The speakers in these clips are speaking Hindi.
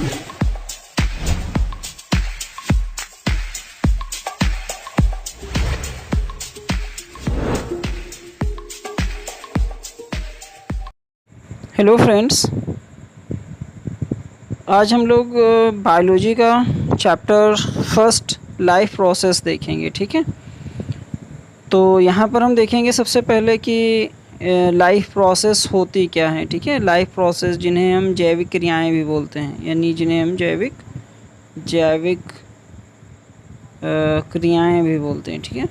हेलो फ्रेंड्स, आज हम लोग बायोलॉजी का चैप्टर फर्स्ट लाइफ प्रोसेस देखेंगे। ठीक है, तो यहाँ पर हम देखेंगे सबसे पहले कि लाइफ प्रोसेस होती क्या है। ठीक है, लाइफ प्रोसेस जिन्हें हम जैविक क्रियाएं भी बोलते हैं, यानी जिन्हें हम जैविक क्रियाएं भी बोलते हैं। ठीक है,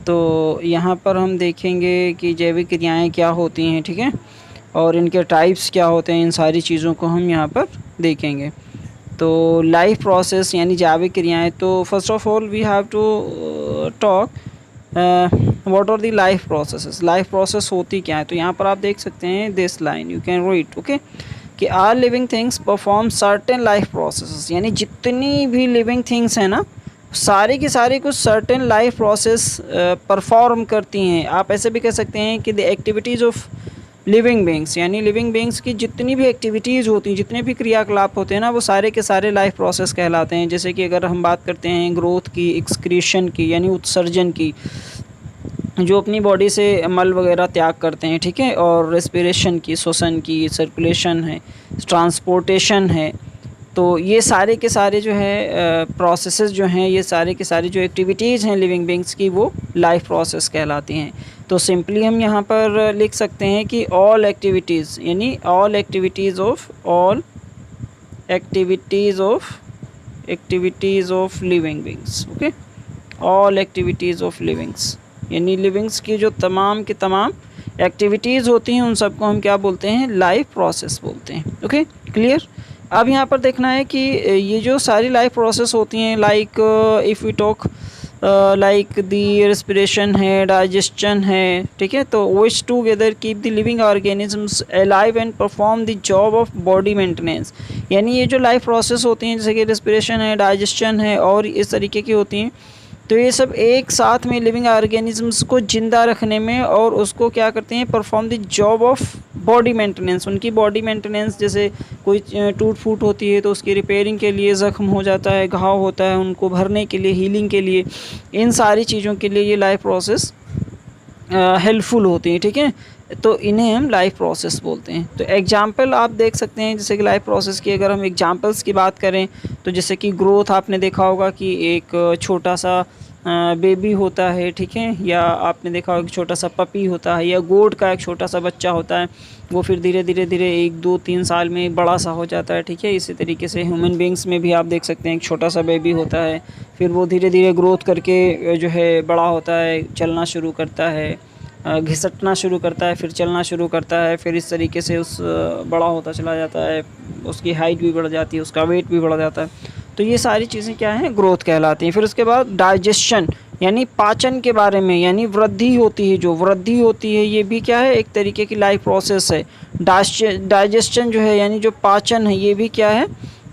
तो यहाँ पर हम देखेंगे कि जैविक क्रियाएं क्या होती हैं। ठीक है, और इनके टाइप्स क्या होते हैं, इन सारी चीज़ों को हम यहाँ पर देखेंगे। तो लाइफ प्रोसेस यानी जैविक क्रियाएं, तो first of all we have to talk what are the life processes. Life process होती क्या है, तो यहाँ पर आप देख सकते हैं this line you can read, okay, कि are living things perform certain life processes, यानी जितनी भी लिविंग थिंग्स हैं ना, सारी की सारी कुछ सर्टेन लाइफ प्रोसेस परफॉर्म करती हैं। आप ऐसे भी कह सकते हैं कि the activities of living beings, यानी लिविंग बींग्स की जितनी भी एक्टिविटीज़ होती हैं, जितने भी क्रियाकलाप होते हैं ना, वो सारे के सारे लाइफ प्रोसेस कहलाते हैं। जैसे कि अगर हम बात करते हैं ग्रोथ की, एक्सक्रीशन की यानी उत्सर्जन की, जो अपनी बॉडी से मल वगैरह त्याग करते हैं। ठीक है, और रेस्पिरेशन की, श्वसन की, सर्कुलेशन है, ट्रांसपोर्टेशन है, तो ये सारे के सारे जो है प्रोसेसेस जो हैं, ये सारे के सारे जो एक्टिविटीज़ हैं लिविंग बींग्स की, वो लाइफ प्रोसेस कहलाती हैं। तो सिंपली हम यहाँ पर लिख सकते हैं कि ऑल एक्टिविटीज़, यानी all activities of living beings, okay, all activities of livings, यानी लिविंग्स की जो तमाम की तमाम एक्टिविटीज़ होती हैं, उन सबको हम क्या बोलते हैं, लाइफ प्रोसेस बोलते हैं। Okay, clear. अब यहाँ पर देखना है कि ये जो सारी लाइफ प्रोसेस होती हैं, like if we talk like the respiration है, डाइजेशन है, ठीक है, तो which together keep the living organisms alive and perform the job of body maintenance. यानी ये जो लाइफ प्रोसेस होती हैं, जैसे कि रेस्पिरेशन है, डाइजेशन है और इस तरीके की होती हैं, तो ये सब एक साथ में लिविंग ऑर्गेनिजम्स को ज़िंदा रखने में और उसको क्या करते हैं, perform the job of body maintenance. उनकी बॉडी मेंटेनेंस, जैसे कोई टूट फूट होती है तो उसकी रिपेयरिंग के लिए, ज़ख्म हो जाता है, घाव होता है, उनको भरने के लिए, हीलिंग के लिए, इन सारी चीज़ों के लिए ये लाइफ प्रोसेस हेल्पफुल होती है। ठीक है, तो इन्हें हम लाइफ प्रोसेस बोलते हैं। तो एग्जांपल आप देख सकते हैं, जैसे कि लाइफ प्रोसेस की अगर हम एग्जांपल्स की बात करें, तो जैसे कि ग्रोथ, आपने देखा होगा कि एक छोटा सा बेबी होता है, ठीक है, या आपने देखा होगा कि छोटा सा पपी होता है, या गोट का एक छोटा सा बच्चा होता है, वो फिर धीरे धीरे धीरे 1-2-3 साल में बड़ा सा हो जाता है। ठीक है, इसी तरीके से ह्यूमन बींग्स में भी आप देख सकते हैं एक छोटा सा बेबी होता है, फिर वो धीरे धीरे ग्रोथ करके जो है बड़ा होता है, चलना शुरू करता है, घिसटना शुरू करता है, फिर चलना शुरू करता है, फिर इस तरीके से उस बड़ा होता चला जाता है, उसकी हाइट भी बढ़ जाती है, उसका वेट भी बढ़ जाता है। तो ये सारी चीज़ें क्या हैं, ग्रोथ कहलाती हैं। फिर उसके बाद डाइजेशन, यानी पाचन के बारे में, यानी वृद्धि होती है, जो वृद्धि होती है ये भी क्या है, एक तरीके की लाइफ प्रोसेस है। डाइजेशन जो है, यानी जो पाचन है, ये भी क्या है,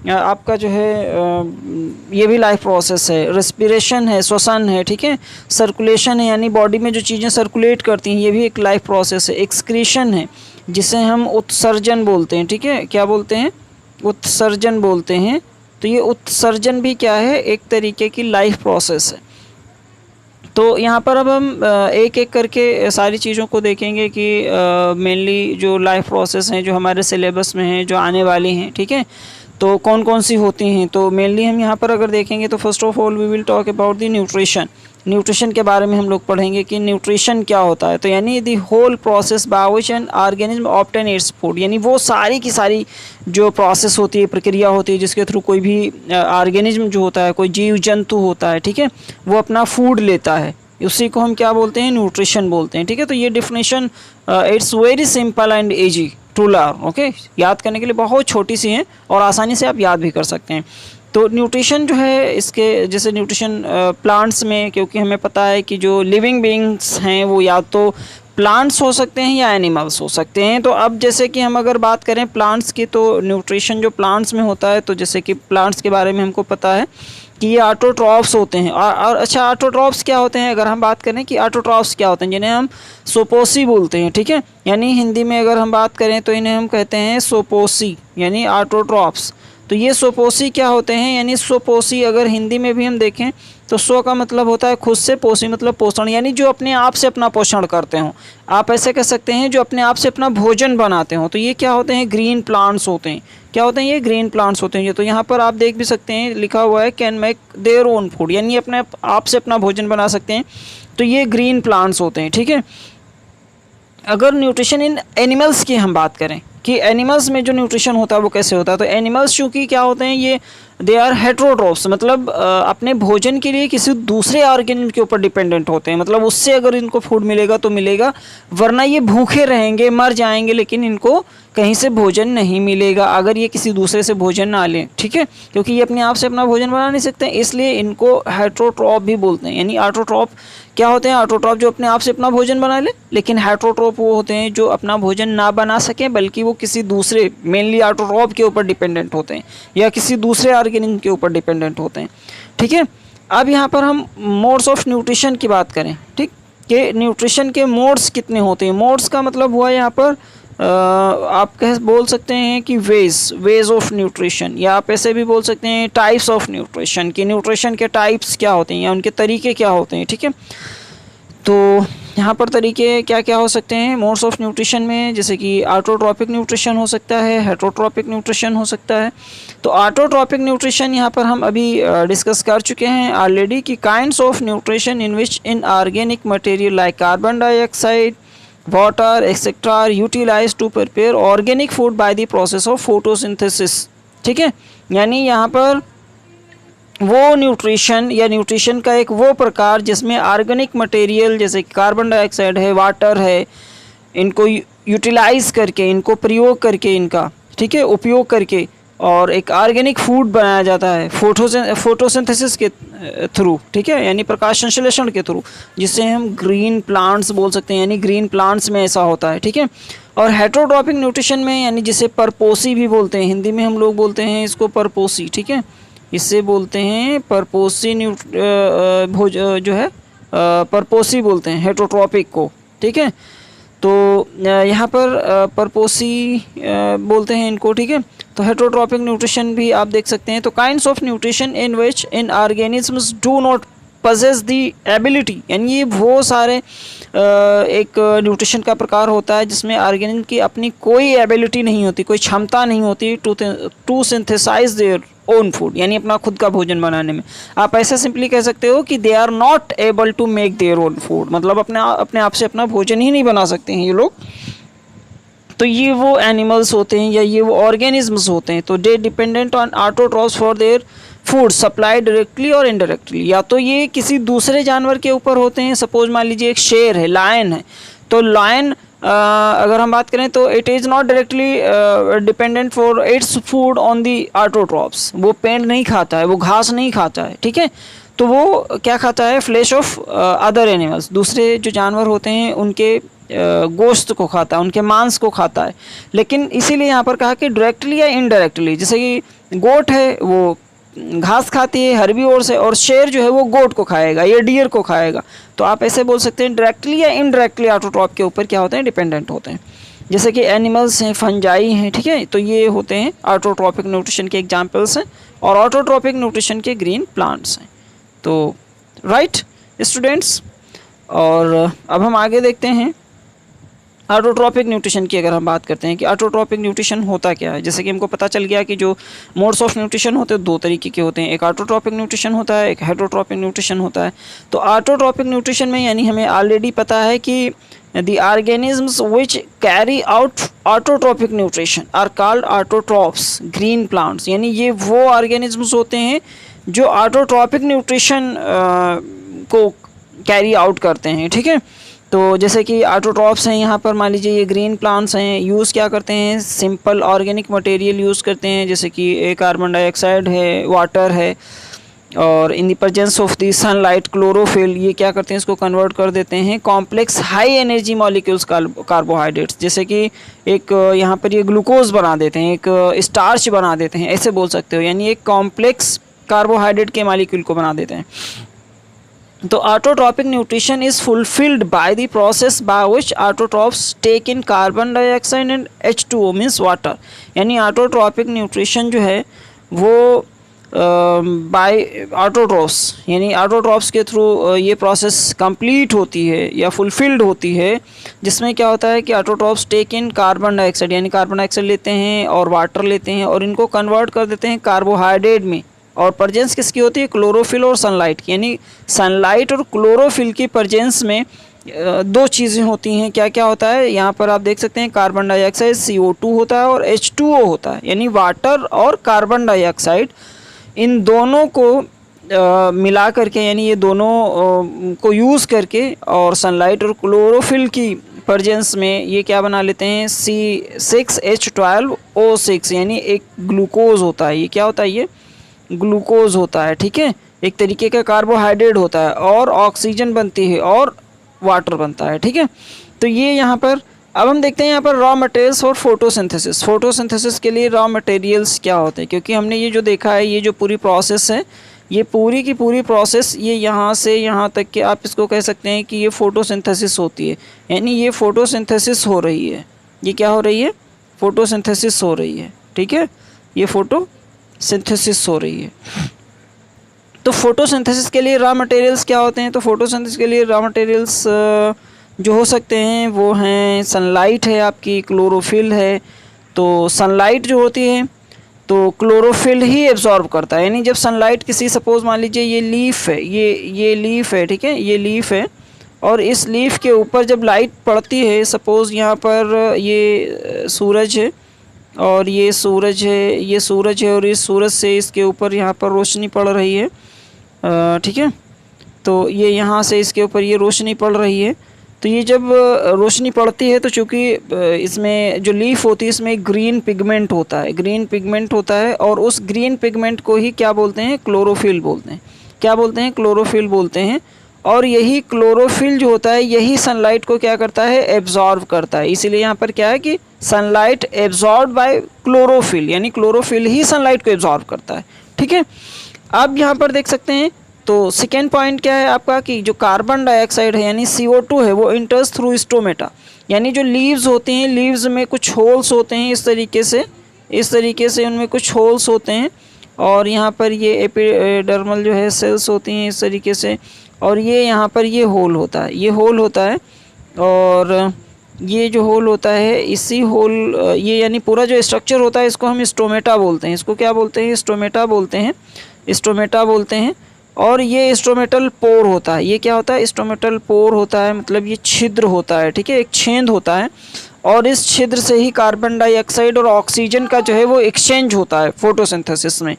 आपका जो है ये भी लाइफ प्रोसेस है। रेस्पिरेशन है, श्वसन है, ठीक है, सर्कुलेशन है, यानी बॉडी में जो चीज़ें सर्कुलेट करती हैं, ये भी एक लाइफ प्रोसेस है। एक्सक्रीशन है, जिसे हम उत्सर्जन बोलते हैं। ठीक है, क्या बोलते हैं, उत्सर्जन बोलते हैं। तो ये उत्सर्जन भी क्या है, एक तरीके की लाइफ प्रोसेस है। तो यहाँ पर अब हम एक एक करके सारी चीज़ों को देखेंगे कि मेनली जो लाइफ प्रोसेस हैं जो हमारे सिलेबस में हैं, जो आने वाली हैं, ठीक है, तो कौन कौन सी होती हैं। तो मेनली हम यहाँ पर अगर देखेंगे तो first of all we will talk about the nutrition. Nutrition के बारे में हम लोग पढ़ेंगे कि न्यूट्रिशन क्या होता है। तो यानी the whole process by which an organism obtain its food, यानी वो सारी की सारी जो प्रोसेस होती है, प्रक्रिया होती है, जिसके थ्रू कोई भी ऑर्गेनिज्म जो होता है, कोई जीव जंतु होता है, ठीक है, वो अपना फूड लेता है, उसी को हम क्या बोलते हैं, न्यूट्रिशन बोलते हैं। ठीक है, तो ये definition it's very simple and easy to learn. Okay, याद करने के लिए बहुत छोटी सी हैं और आसानी से आप याद भी कर सकते हैं। तो न्यूट्रिशन जो है, इसके जैसे न्यूट्रिशन प्लांट्स में, क्योंकि हमें पता है कि जो लिविंग बीइंग्स हैं वो या तो प्लांट्स हो सकते हैं या एनिमल्स हो सकते हैं। तो अब जैसे कि हम अगर बात करें प्लांट्स की, तो न्यूट्रिशन जो प्लांट्स में होता है, तो जैसे कि प्लांट्स के बारे में हमको पता है कि ये ऑटोट्रॉफ्स होते हैं। और अच्छा, ऑटोट्रॉफ्स क्या होते हैं, अगर हम बात करें कि ऑटोट्रॉफ्स क्या होते हैं, जिन्हें हम सोपोसी बोलते हैं। ठीक है, यानी हिंदी में अगर हम बात करें तो इन्हें हम कहते हैं सोपोसी, यानी ऑटोट्रॉफ्स। तो ये स्वपोषी क्या होते हैं, यानी स्वपोषी अगर हिंदी में भी हम देखें तो स्व का मतलब होता है खुद से, पोषी मतलब पोषण, यानी जो अपने आप से अपना पोषण करते हो। आप ऐसे कह सकते हैं जो अपने आप से अपना भोजन बनाते हो। तो ये क्या होते हैं, ग्रीन प्लांट्स होते हैं। क्या होते हैं, ये ग्रीन प्लांट्स होते हैं। ये तो यहाँ पर आप देख भी सकते हैं लिखा हुआ है can make their own food, यानी अपने आप से अपना भोजन बना सकते हैं। तो ये ग्रीन प्लांट्स होते हैं, ठीक है। अगर न्यूट्रिशन इन एनिमल्स की हम बात करें कि एनिमल्स में जो न्यूट्रिशन होता है वो कैसे होता है, तो एनिमल्स चूँकि क्या होते हैं, ये दे आर हेट्रोट्रोफ्स, मतलब अपने भोजन के लिए किसी दूसरे ऑर्गेनिज्म के ऊपर डिपेंडेंट होते हैं। मतलब उससे अगर इनको फूड मिलेगा तो मिलेगा, वरना ये भूखे रहेंगे, मर जाएंगे, लेकिन इनको कहीं से भोजन नहीं मिलेगा अगर ये किसी दूसरे से भोजन ना लें, ठीक है। क्योंकि ये अपने आप से अपना भोजन बना नहीं सकते, इसलिए इनको हेट्रोट्रॉप भी बोलते हैं। यानी ऑटोट्रॉप क्या होते हैं, ऑटोट्रॉप जो अपने आप से अपना भोजन बना ले, लेकिन हेट्रोट्रॉप वो होते हैं जो अपना भोजन ना बना सकें, बल्कि वो किसी दूसरे, मेनली ऑटोट्रॉप के ऊपर डिपेंडेंट होते हैं या किसी दूसरे ऑर्गेनिज्म के ऊपर डिपेंडेंट होते हैं, ठीक है। अब यहाँ पर हम मोड्स ऑफ न्यूट्रिशन की बात करें, ठीक, कि न्यूट्रिशन के मोड्स कितने होते हैं। मोड्स का मतलब हुआ यहाँ पर आप बोल सकते हैं कि वेज ऑफ न्यूट्रिशन, या आप ऐसे भी बोल सकते हैं टाइप्स ऑफ न्यूट्रिशन, कि न्यूट्रिशन के टाइप्स क्या होते हैं या उनके तरीके क्या होते हैं, ठीक है। तो यहाँ पर तरीके क्या क्या हो सकते हैं मोड्स ऑफ न्यूट्रिशन में, जैसे कि ऑटोट्रॉपिक न्यूट्रिशन हो सकता है, हेट्रोट्रॉपिक न्यूट्रिशन हो सकता है। तो ऑटोट्रॉपिक न्यूट्रिशन यहाँ पर हम अभी डिस्कस कर चुके हैं ऑलरेडी, कि kinds of nutrition in which inorganic material like carbon dioxide, water etcetera are utilise to prepare organic food by the process of photosynthesis, ठीक है। यानी यहाँ पर वो न्यूट्रिशन या न्यूट्रिशन का एक वो प्रकार जिसमें ऑर्गेनिक मटेरियल जैसे कार्बन डाइऑक्साइड है, वाटर है, इनको यूटिलाइज करके, इनको प्रयोग करके, इनका, ठीक है, उपयोग करके, और एक ऑर्गेनिक फूड बनाया जाता है फोटोसिंथेसिस के थ्रू, ठीक है, यानी प्रकाश संश्लेषण के थ्रू, जिसे हम ग्रीन प्लांट्स बोल सकते हैं। यानी ग्रीन प्लांट्स में ऐसा होता है, ठीक है। और हेट्रोट्रॉपिक न्यूट्रिशन में, यानी जिसे परपोसी भी बोलते हैं, हिंदी में हम लोग बोलते हैं इसको परपोसी, ठीक है, इससे बोलते हैं परपोसी जो है परपोसी बोलते हैं हेट्रोट्रॉपिक को, ठीक है। तो यहाँ पर परपोसी बोलते हैं इनको, ठीक है। तो हेट्रोट्रॉपिक न्यूट्रिशन भी आप देख सकते हैं। तो kinds of nutrition in which in organisms do not possess the ability, यानी ये वो सारे एक न्यूट्रिशन का प्रकार होता है जिसमें ऑर्गेनिज्म की अपनी कोई एबिलिटी नहीं होती, कोई क्षमता नहीं होती to synthesise their own food, यानी अपना खुद का भोजन बनाने में। आप ऐसा सिंपली कह सकते हो कि they are not able to make their own food, मतलब अपने आप से अपना भोजन ही नहीं बना सकते हैं ये लोग। तो ये वो एनिमल्स होते हैं या ये वो ऑर्गेनिजम्स होते हैं। तो they dependent on autotrophs for their food supply directly और इनडायरेक्टली, या तो ये किसी दूसरे जानवर के ऊपर होते हैं। सपोज मान लीजिए एक शेर है, लायन है, तो लायन अगर हम बात करें तो it is not directly dependent for its food on the autotrophs. वो पेड़ नहीं खाता है, वो घास नहीं खाता है, ठीक है। तो वो क्या खाता है, फ्लैश ऑफ अदर एनिमल्स, दूसरे जो जानवर होते हैं उनके गोश्त को खाता है, उनके मांस को खाता है। लेकिन इसीलिए यहाँ पर कहा कि डायरेक्टली या इनडायरेक्टली, जैसे कि गोट है वो घास खाती है हर्बीवोर से, और शेर जो है वो गोट को खाएगा या डियर को खाएगा। तो आप ऐसे बोल सकते हैं डायरेक्टली या इनडायरेक्टली ऑटोट्रॉप के ऊपर क्या होते हैं, डिपेंडेंट होते हैं। जैसे कि एनिमल्स हैं, फंजाई हैं, ठीक है। तो ये होते हैं ऑटोट्रॉपिक न्यूट्रिशन के एग्जाम्पल्स हैं, और ऑटोट्रॉपिक न्यूट्रिशन के ग्रीन प्लांट्स हैं। तो राइट स्टूडेंट्स, और अब हम आगे देखते हैं ऑटोट्रॉपिक न्यूट्रिशन की। अगर हम बात करते हैं कि ऑटोट्रॉपिक न्यूट्रिशन होता क्या है, जैसे कि हमको पता चल गया कि जो मोड्स ऑफ न्यूट्रिशन होते हैं दो तरीके के होते हैं, एक ऑटोट्रॉपिक न्यूट्रिशन होता है, एक हेट्रोट्रॉपिक न्यूट्रिशन होता है। तो ऑटोट्रॉपिक न्यूट्रिशन में यानी हमें ऑलरेडी पता है कि the organisms which carry out autotrophic nutrition are called autotrophs green plants, यानी ये वो ऑर्गेनिजम्स होते हैं जो ऑटोट्रॉपिक न्यूट्रिशन को कैरी आउट करते हैं, ठीक है। तो जैसे कि ऑटोट्रॉप्स हैं, यहाँ पर मान लीजिए ये ग्रीन प्लांट्स हैं, यूज़ क्या करते हैं, सिंपल ऑर्गेनिक मटेरियल यूज़ करते हैं, जैसे कि कार्बन डाइऑक्साइड है, वाटर है, और in the presence of the sunlight chlorophyll ये क्या करते हैं, इसको कन्वर्ट कर देते हैं complex high energy molecules carbohydrates, जैसे कि एक यहाँ पर ये ग्लूकोज बना देते हैं, एक स्टार्च बना देते हैं, ऐसे बोल सकते हो, यानी एक कॉम्प्लेक्स कार्बोहाइड्रेट के मॉलिक्यूल को बना देते हैं। तो autotrophic nutrition is fulfilled by the process by which autotrophs take in carbon dioxide and H2O means water, यानी ऑटोट्रॉपिक न्यूट्रिशन जो है वो बाय ऑटोट्रॉफ्स, यानी ऑटोट्रॉफ्स के थ्रू ये प्रोसेस कंप्लीट होती है या फुलफिल्ड होती है, जिसमें क्या होता है कि autotrophs take in carbon dioxide, यानी कार्बन डाइऑक्साइड लेते हैं और वाटर लेते हैं और इनको कन्वर्ट कर देते हैं कार्बोहाइड्रेट में। और प्रेजेंस किसकी होती है? क्लोरोफिल और सनलाइट की, यानी सनलाइट और क्लोरोफिल की प्रेजेंस में दो चीज़ें होती हैं। क्या क्या होता है यहाँ पर आप देख सकते हैं, कार्बन डाइऑक्साइड CO2 होता है और H2O होता है, यानी वाटर और कार्बन डाइऑक्साइड, इन दोनों को मिला करके, यानी ये दोनों को यूज़ करके और सनलाइट और क्लोरोफिल की प्रेजेंस में ये क्या बना लेते हैं, C6H12O6, यानी एक ग्लूकोज होता है। ये क्या होता है? ये ग्लूकोज होता है, ठीक है, एक तरीके का कार्बोहाइड्रेट होता है और ऑक्सीजन बनती है और वाटर बनता है, ठीक है। तो ये यहाँ पर अब हम देखते हैं यहाँ पर रॉ मटेरियल्स और फोटोसिंथेसिस। फोटोसिंथेसिस के लिए रॉ मटेरियल्स क्या होते हैं, क्योंकि हमने ये जो देखा है, ये जो पूरी प्रोसेस है, ये पूरी की पूरी प्रोसेस ये यहाँ से यहाँ तक के आप इसको कह सकते हैं कि ये फोटोसिंथेसिस होती है, यानी ये फोटोसिंथेसिस हो रही है। ये क्या हो रही है? फोटोसिंथेसिस हो रही है, ठीक है, ये फोटोसिंथेसिस हो रही है। तो फोटोसिंथेसिस के लिए रॉ मटेरियल्स क्या होते हैं? तो फोटोसिंथेसिस के लिए रॉ मटेरियल्स जो हो सकते हैं वो हैं, सनलाइट है आपकी, क्लोरोफिल है। तो सनलाइट जो होती है तो क्लोरोफिल ही एब्जॉर्ब करता है, यानी जब सनलाइट किसी, सपोज मान लीजिए ये लीफ है, ये लीफ है, ठीक है, ये लीफ है, और इस लीफ के ऊपर जब लाइट पड़ती है, सपोज़ यहाँ पर ये सूरज है और ये सूरज है, ये सूरज है और इस सूरज से इसके ऊपर यहाँ पर रोशनी पड़ रही है, ठीक है। तो ये यहाँ से इसके ऊपर ये रोशनी पड़ रही है, तो ये जब रोशनी पड़ती है तो चूँकि इसमें जो लीफ होती है इसमें ग्रीन पिगमेंट होता है, ग्रीन पिगमेंट होता है, और उस ग्रीन पिगमेंट को ही क्या बोलते हैं? क्लोरोफिल बोलते हैं। क्या बोलते हैं? क्लोरोफिल बोलते हैं। और यही क्लोरोफिल जो होता है यही सनलाइट को क्या करता है? एब्जॉर्ब करता है। इसीलिए यहाँ पर क्या है कि सनलाइट एब्जॉर्ब बाय क्लोरोफिल, यानी क्लोरोफिल ही सनलाइट को एब्जॉर्ब करता है, ठीक है। अब यहाँ पर देख सकते हैं, तो सेकेंड पॉइंट क्या है आपका कि जो कार्बन डाइऑक्साइड है यानी CO2 है, वो इंटर्स थ्रू स्टोमेटा, यानी जो लीव्स होती हैं, लीव्स में कुछ होल्स होते हैं, इस तरीके से उनमें कुछ होल्स होते हैं, और यहाँ पर ये एपिडर्मल जो है सेल्स होती हैं इस तरीके से, और ये यहाँ पर ये होल होता है, ये होल होता है, और ये जो होल होता है, इसी होल, ये यानी पूरा जो स्ट्रक्चर होता है इसको हम स्टोमेटा बोलते हैं। इसको क्या बोलते हैं? स्टोमेटा बोलते हैं, स्टोमेटा बोलते हैं। और ये स्टोमेटल पोर होता है। ये क्या होता है? स्टोमेटल पोर होता है, मतलब ये छिद्र होता है, ठीक है, एक छेद होता है, और इस छिद्र से ही कार्बन डाइऑक्साइड और ऑक्सीजन का जो है वो एक्सचेंज होता है फोटोसिंथेसिस में।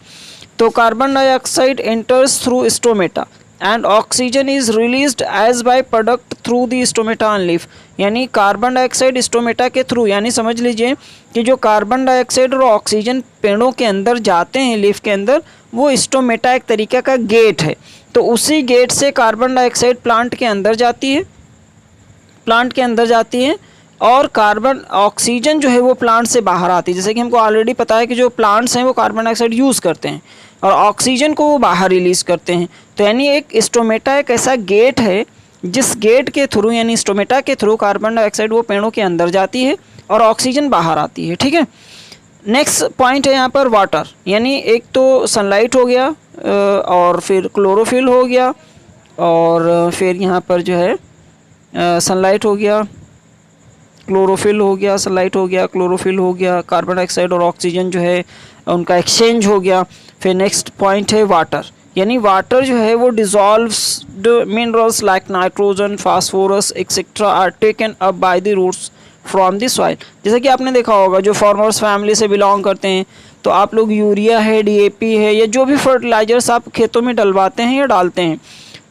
तो carbon dioxide enters through stomata and oxygen is released as by product through the stomata on leaf, यानी कार्बन डाइऑक्साइड स्टोमेटा के थ्रू, यानी समझ लीजिए कि जो कार्बन डाइऑक्साइड और ऑक्सीजन पेड़ों के अंदर जाते हैं लीफ के अंदर, वो स्टोमेटा एक तरीके का गेट है। तो उसी गेट से कार्बन डाइऑक्साइड प्लांट के अंदर जाती है, प्लांट के अंदर जाती है, और कार्बन ऑक्सीजन जो है वो प्लांट से बाहर आती है। जैसे कि हमको ऑलरेडी पता है कि जो प्लांट्स हैं वो कार्बन डाइऑक्साइड यूज़ करते हैं और ऑक्सीजन को वो बाहर रिलीज़ करते हैं। तो यानी एक स्टोमेटा एक ऐसा गेट है जिस गेट के थ्रू, यानी स्टोमेटा के थ्रू कार्बन डाइऑक्साइड वो पेड़ों के अंदर जाती है और ऑक्सीजन बाहर आती है, ठीक है। नेक्स्ट पॉइंट है यहाँ पर वाटर, यानी एक तो सनलाइट हो गया, और फिर क्लोरोफिल हो गया, और फिर यहाँ पर जो है सनलाइट हो गया, क्लोरोफिल हो गया, सनलाइट हो गया, क्लोरोफिल हो गया, कार्बन डाइऑक्साइड और ऑक्सीजन जो है उनका एक्सचेंज हो गया। फिर नेक्स्ट पॉइंट है वाटर, यानी वाटर जो है वो dissolved minerals like nitrogen, phosphorus etcetera are taken up by the roots from the soil. जैसे कि आपने देखा होगा, जो फार्मर्स फैमिली से बिलोंग करते हैं, तो आप लोग यूरिया है, DAP है, या जो भी फर्टिलाइजर्स आप खेतों में डलवाते हैं या डालते हैं,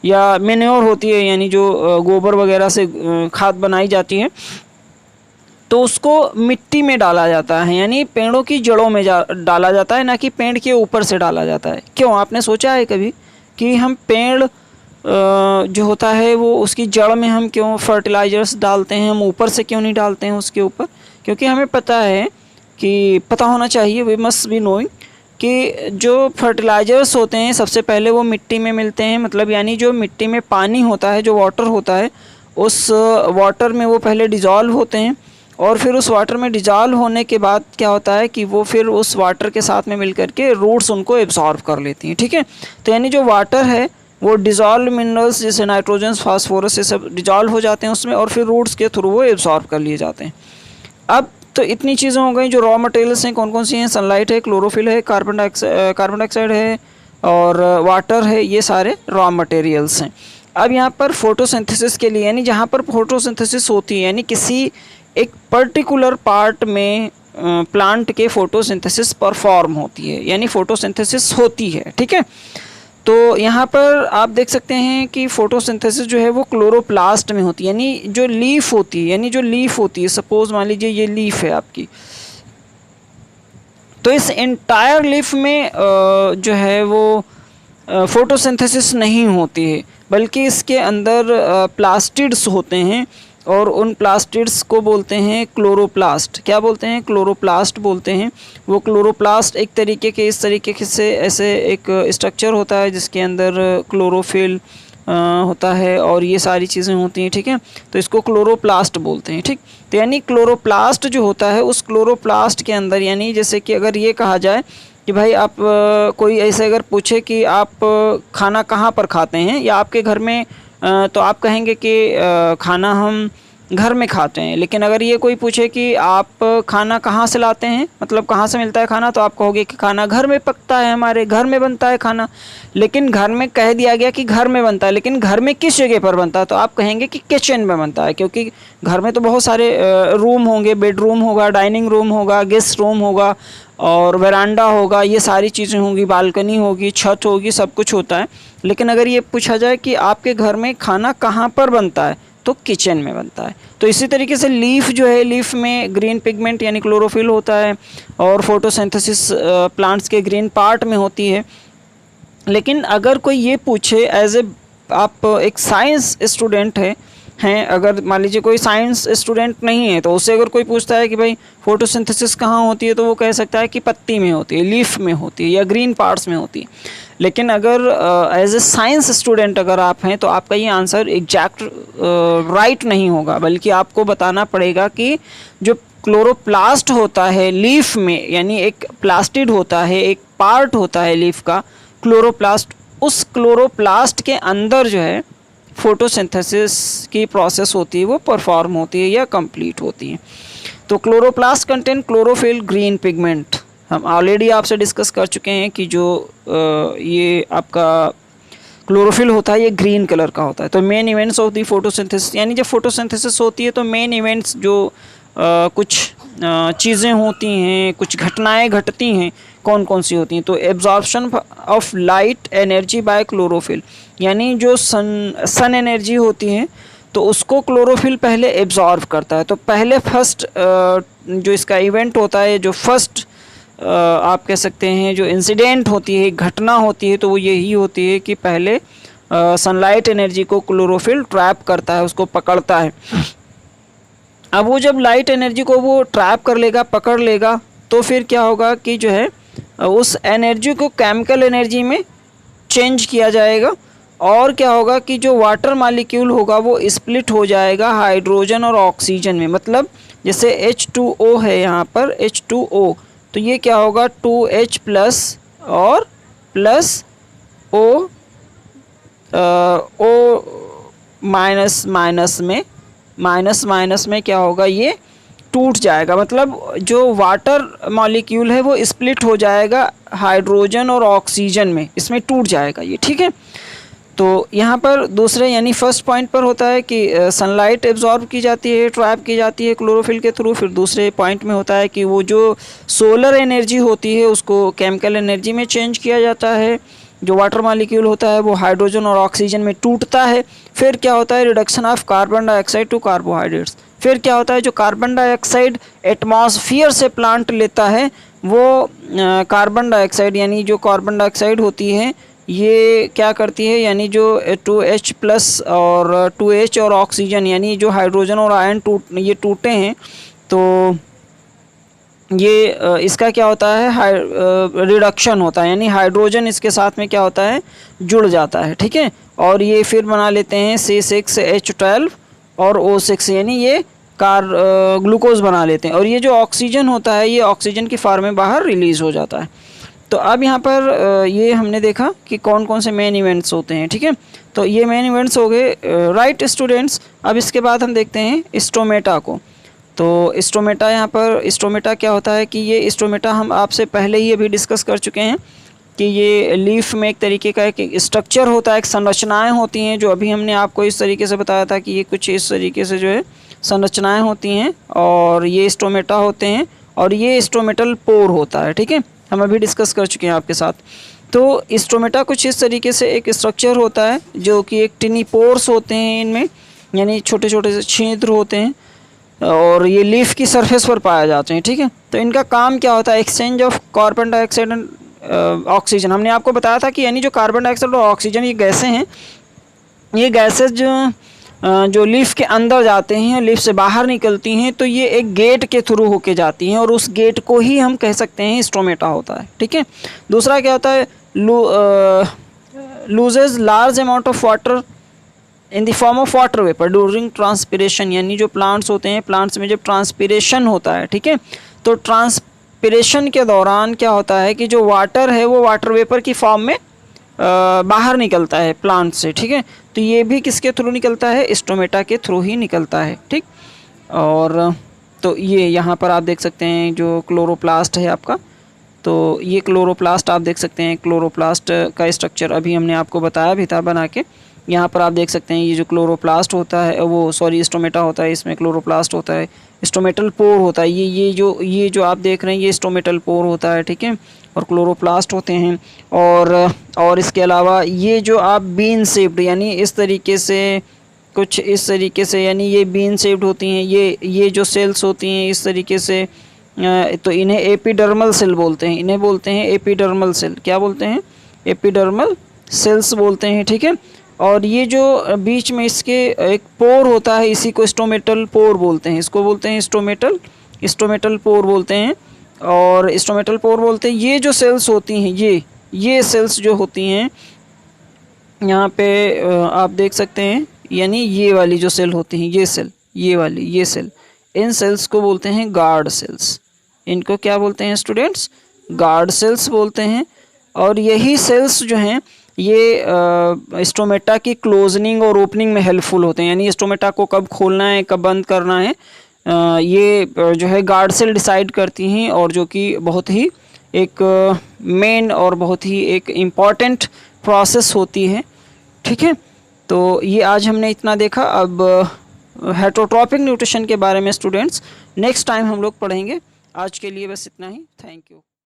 या मेन्योर होती है, यानी जो गोबर वगैरह से खाद बनाई जाती है, तो उसको मिट्टी में डाला जाता है, यानी पेड़ों की जड़ों में डाला जाता है, ना कि पेड़ के ऊपर से डाला जाता है। क्यों? आपने सोचा है कभी कि हम पेड़ जो होता है वो उसकी जड़ में हम क्यों फर्टिलाइजर्स डालते हैं, हम ऊपर से क्यों नहीं डालते हैं उसके ऊपर? क्योंकि हमें पता है कि पता होना चाहिए, वी मस्ट बी नोइंग, कि जो फर्टिलाइजर्स होते हैं सबसे पहले वो मिट्टी में मिलते हैं, मतलब यानी जो मिट्टी में पानी होता है, जो वाटर होता है, उस वाटर में वो पहले डिज़ोल्व होते हैं, और फिर उस वाटर में डिजॉल्व होने के बाद क्या होता है कि वो फिर उस वाटर के साथ में मिल करके रूट्स उनको एब्जॉर्ब कर लेती हैं, ठीक है। तो यानी जो वाटर है वो डिजॉल्व मिनरल्स जैसे नाइट्रोजन, फास्फोरस, ये सब डिजॉल्व हो जाते हैं उसमें और फिर रूट्स के थ्रू वो एब्जॉर्ब कर लिए जाते हैं। अब तो इतनी चीज़ें हो गई। जो रॉ मटेरियल्स हैं कौन कौन सी हैं? सनलाइट है, क्लोरोफिल है, कार्बन डाइऑक्साइड है और वाटर है, ये सारे रॉ मटेरियल्स हैं। अब यहाँ पर फोटोसिंथेसिस के लिए, यानी जहाँ पर फोटोसिंथेसिस होती है, यानी किसी एक पर्टिकुलर पार्ट में प्लांट के फोटोसिंथेसिस परफॉर्म होती है, यानी फोटोसिंथेसिस होती है, ठीक है। तो यहाँ पर आप देख सकते हैं कि फोटोसिंथेसिस जो है वो क्लोरोप्लास्ट में होती है, यानी जो लीफ होती है, यानी जो लीफ होती है, सपोज मान लीजिए ये लीफ है आपकी, तो इस एंटायर लीफ में जो है वो फोटोसिंथेसिस नहीं होती है, बल्कि इसके अंदर प्लास्टिड्स होते हैं और उन प्लास्टिड्स को बोलते हैं क्लोरोप्लास्ट। क्या बोलते हैं? क्लोरोप्लास्ट बोलते हैं। वो क्लोरोप्लास्ट एक तरीके के, इस तरीके से ऐसे एक स्ट्रक्चर होता है जिसके अंदर क्लोरोफिल होता है और ये सारी चीज़ें होती हैं, ठीक है। तो इसको क्लोरोप्लास्ट बोलते हैं, ठीक। तो यानी क्लोरोप्लास्ट जो होता है उस क्लोरोप्लास्ट के अंदर, यानी जैसे कि अगर ये कहा जाए कि भाई आप कोई ऐसे अगर पूछे कि आप खाना कहाँ पर खाते हैं या आपके घर में, तो आप कहेंगे कि खाना हम घर में खाते हैं। लेकिन अगर ये कोई पूछे कि आप खाना कहाँ से लाते हैं, मतलब कहाँ से मिलता है खाना, तो आप कहोगे कि खाना घर में पकता है, हमारे घर में बनता है खाना। लेकिन घर में कह दिया गया कि घर में बनता है, लेकिन घर में किस जगह पर बनता है, तो आप कहेंगे कि किचन में बनता है, क्योंकि घर में तो बहुत सारे रूम होंगे, बेडरूम होगा, डाइनिंग रूम होगा, गेस्ट रूम होगा और वरांडा होगा, ये सारी चीज़ें होंगी, बालकनी होगी, छत होगी, सब कुछ होता है। लेकिन अगर ये पूछा जाए कि आपके घर में खाना कहाँ पर बनता है, तो किचन में बनता है। तो इसी तरीके से लीफ जो है, लीफ में ग्रीन पिगमेंट यानी क्लोरोफिल होता है और फोटोसिंथेसिस प्लांट्स के ग्रीन पार्ट में होती है। लेकिन अगर कोई ये पूछे एज ए, आप एक साइंस स्टूडेंट हैं, अगर मान लीजिए कोई साइंस स्टूडेंट नहीं है तो उससे अगर कोई पूछता है कि भाई फोटोसिंथेसिस कहाँ होती है, तो वो कह सकता है कि पत्ती में होती है, लीफ में होती है या ग्रीन पार्ट्स में होती है। लेकिन अगर एज ए साइंस स्टूडेंट अगर आप हैं तो आपका ये आंसर एग्जैक्ट राइट नहीं होगा, बल्कि आपको बताना पड़ेगा कि जो क्लोरोप्लास्ट होता है लीफ में, यानी एक प्लास्टिड होता है, एक पार्ट होता है लीफ का क्लोरोप्लास्ट, उस क्लोरोप्लास्ट के अंदर जो है फोटोसिंथेसिस की प्रोसेस होती है वो परफॉर्म होती है या कंप्लीट होती है। तो chloroplast contain chlorophyll green pigment. हम ऑलरेडी आपसे डिस्कस कर चुके हैं कि जो ये आपका क्लोरोफिल होता है ये ग्रीन कलर का होता है। तो main events of the photosynthesis, यानी जब फोटोसिंथेसिस होती है तो मेन इवेंट्स जो कुछ चीज़ें होती हैं, कुछ घटनाएं घटती हैं, कौन कौन सी होती हैं? तो absorption of light energy by chlorophyll, यानी जो सन एनर्जी होती है तो उसको क्लोरोफिल पहले एब्जॉर्ब करता है। तो पहले फर्स्ट जो इसका इवेंट होता है, जो फर्स्ट आप कह सकते हैं जो इंसिडेंट होती है, घटना होती है, तो वो यही होती है कि पहले सनलाइट एनर्जी को क्लोरोफिल ट्रैप करता है, उसको पकड़ता है। अब वो जब लाइट एनर्जी को वो ट्रैप कर लेगा, पकड़ लेगा, तो फिर क्या होगा कि जो है उस एनर्जी को केमिकल एनर्जी में चेंज किया जाएगा और क्या होगा कि जो वाटर मॉलिक्यूल होगा वो स्प्लिट हो जाएगा हाइड्रोजन और ऑक्सीजन में। मतलब जैसे H2O है यहाँ पर H2O, तो ये क्या होगा 2H प्लस और प्लस O माइनस माइनस में क्या होगा, ये टूट जाएगा। मतलब जो वाटर मॉलिक्यूल है वो स्प्लिट हो जाएगा हाइड्रोजन और ऑक्सीजन में, इसमें टूट जाएगा ये, ठीक है। तो यहाँ पर दूसरे यानी फर्स्ट पॉइंट पर होता है कि सनलाइट एब्जॉर्ब की जाती है, ट्रैप की जाती है क्लोरोफिल के थ्रू। फिर दूसरे पॉइंट में होता है कि वो जो सोलर एनर्जी होती है उसको केमिकल एनर्जी में चेंज किया जाता है। जो वाटर मॉलिक्यूल होता है वो हाइड्रोजन और ऑक्सीजन में टूटता है। फिर क्या होता है, reduction of carbon dioxide to carbohydrates. फिर क्या होता है, जो कार्बन डाइऑक्साइड एटमॉस्फेयर से प्लांट लेता है वो कार्बन डाइऑक्साइड, यानी जो कार्बन डाइऑक्साइड होती है ये क्या करती है, यानी जो 2H प्लस और 2H और ऑक्सीजन, यानी जो हाइड्रोजन और आयन ये टूटे हैं, तो ये इसका क्या होता है, रिडक्शन होता है, यानी हाइड्रोजन इसके साथ में क्या होता है, जुड़ जाता है, ठीक है। और ये फिर बना लेते हैं C6H12 और O6, यानी ये ग्लूकोज बना लेते हैं और ये जो ऑक्सीजन होता है ये ऑक्सीजन की फॉर्म में बाहर रिलीज़ हो जाता है। तो अब यहाँ पर ये हमने देखा कि कौन कौन से मेन इवेंट्स होते हैं, ठीक है। तो ये मेन इवेंट्स हो गए, राइट स्टूडेंट्स। अब इसके बाद हम देखते हैं स्टोमेटा को। तो स्टोमेटा, यहाँ पर स्टोमेटा क्या होता है कि ये स्टोमेटा हम आपसे पहले ही अभी डिस्कस कर चुके हैं कि ये लीफ में एक तरीके का एक स्ट्रक्चर होता है, एक संरचनाएं होती हैं, जो अभी हमने आपको इस तरीके से बताया था कि ये कुछ इस तरीके से जो है संरचनाएं होती हैं और ये स्टोमेटा होते हैं और ये स्टोमेटल पोर होता है, ठीक है। हम अभी डिस्कस कर चुके हैं आपके साथ। तो स्टोमेटा कुछ इस तरीके से एक स्ट्रक्चर होता है जो कि एक टिनी पोर्स होते हैं इनमें, यानी छोटे छोटे से छिद्र होते हैं और ये लीफ की सरफेस पर पाए जाते हैं, ठीक है। तो इनका काम क्या होता है, exchange of carbon dioxide and oxygen. हमने आपको बताया था कि यानी जो कार्बन डाइऑक्साइड और ऑक्सीजन ये गैसें हैं, ये गैसेज जो लीफ के अंदर जाते हैं, लीफ से बाहर निकलती हैं, तो ये एक गेट के थ्रू होके जाती हैं और उस गेट को ही हम कह सकते हैं स्टोमेटा होता है, ठीक है। दूसरा क्या होता है, loses large amount of water in the form of water vapour during transpiration. यानी जो प्लांट्स होते हैं, प्लांट्स में जब ट्रांसपिरेशन होता है, ठीक है, तो ट्रांसपिरेशन के दौरान क्या होता है कि जो वाटर है वो वाटर वेपर की फॉर्म में बाहर निकलता है प्लांट से, ठीक है। तो ये भी किसके थ्रू निकलता है, स्टोमेटा के थ्रू ही निकलता है, ठीक। और तो ये यहाँ पर आप देख सकते हैं जो क्लोरोप्लास्ट है आपका, तो ये क्लोरोप्लास्ट आप देख सकते हैं। क्लोरोप्लास्ट का स्ट्रक्चर अभी हमने आपको बताया भी था बना के। यहाँ पर आप देख सकते हैं ये जो क्लोरोप्लास्ट होता है, वो सॉरी स्टोमेटा होता है, इसमें क्लोरोप्लास्ट होता है, स्टोमेटल पोर होता है। ये जो आप देख रहे हैं ये स्टोमेटल पोर होता है, ठीक है, और क्लोरोप्लास्ट होते हैं। और इसके अलावा ये जो आप बीन शेप्ड, यानी इस तरीके से, कुछ इस तरीके से, यानी ये बीन शेप्ड होती हैं, ये जो सेल्स होती हैं इस तरीके से, तो इन्हें एपिडर्मल सेल बोलते हैं। इन्हें बोलते हैं एपिडर्मल सेल। क्या बोलते हैं, एपिडर्मल सेल्स बोलते हैं, ठीक है। और ये जो बीच में इसके एक पोर होता है, इसी को स्टोमेटल पोर बोलते हैं। इसको बोलते हैं स्टोमेटल पोर बोलते हैं और स्टोमेटल पोर बोलते हैं। ये जो सेल्स होती हैं, ये सेल्स जो होती हैं यहाँ पे आप देख सकते हैं, यानी ये वाली जो सेल होती हैं, ये सेल, ये सेल, इन सेल्स को बोलते हैं गार्ड सेल्स। इनको क्या बोलते हैं स्टूडेंट्स, गार्ड सेल्स बोलते हैं। और यही सेल्स जो हैं ये स्टोमेटा की क्लोजनिंग और ओपनिंग में हेल्पफुल होते हैं। यानी स्टोमेटा को कब खोलना है, कब बंद करना है, ये जो है गार्ड सेल डिसाइड करती हैं, और जो कि बहुत ही एक मेन और बहुत ही एक इम्पॉर्टेंट प्रोसेस होती है, ठीक है। तो ये आज हमने इतना देखा। अब हेटरोट्रॉपिक न्यूट्रिशन के बारे में स्टूडेंट्स नेक्स्ट टाइम हम लोग पढ़ेंगे। आज के लिए बस इतना ही। Thank you.